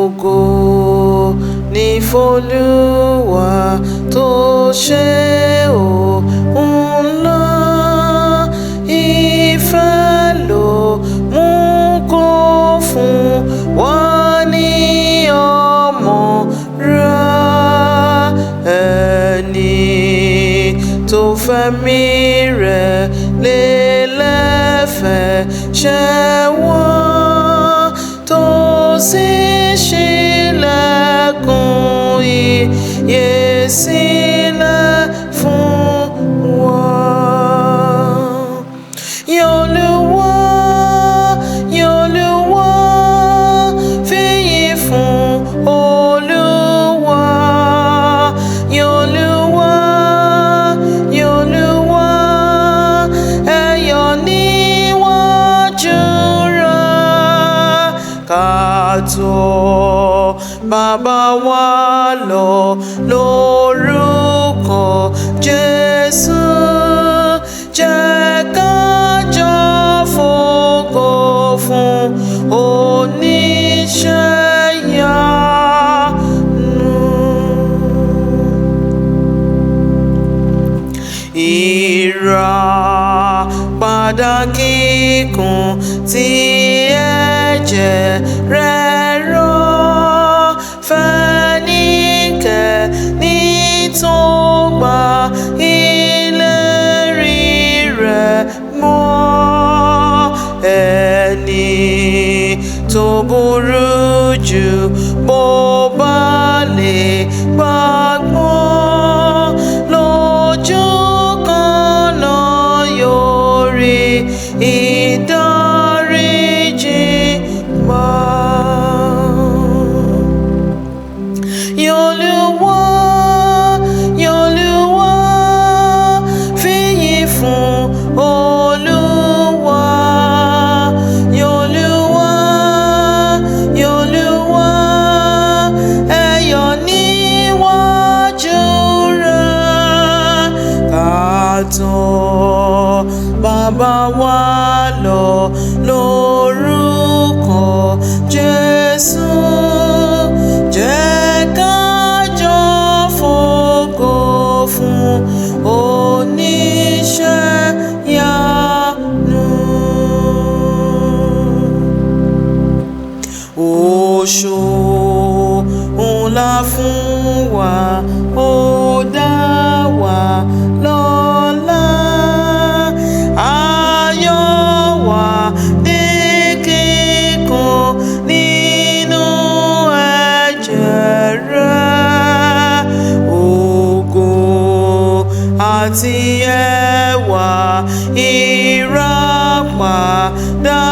Ògo ni f'Olúwa tó ṣe ohun ńlá, ìfẹ́ ló mú kó fún wa ní ọmọ rẹ̀. Ẹni tó fẹ̀mí rẹ̀ lélẹ̀ f'ẹ̀ṣẹ̀ wa, tó sì ṣílẹ̀kùn ìyè sílẹ̀ fún wa. Yìn Olúwa, yìn Olúwa, fìyìn fún Olúwa. Yìn Olúwa, yìn Olúwa, ẹ yọ̀ níwájú rẹ̀. Ká tọ̀ Bàbá wa lọ lórúkọ Jésù, jẹ́ ká jọ fògo fún oníṣẹ́ ìyanu. Ìràpadà kíkún tí ẹ̀jẹ̀ rẹ̀ rọ̀ fẹ́nikẹ́ni tó gba ìlérí rẹ̀ mọ́. Ẹni tó burú jù bó bá lè gbàgbọ́, lójú kan náà yóò rí ìdáríjì gbà. Yìn Olúwa, yìn Olúwa, fìyìn fún Olúwa. Yìn Olúwa, yìn Olúwa, ẹ yọ̀ níwájú rẹ̀. Ká tọ̀ Bàbá wa lọ lórúkọ Jésù, jẹ́ ká jọ fògo fún oníṣẹ́ ìyanu. Oṣó ńlá fún wa, ó dá wa lọ́lá, ayọ̀ wa ní kíkún nínú ẹ̀jẹ̀ rẹ̀. Ògo àti ẹwà ìràpadà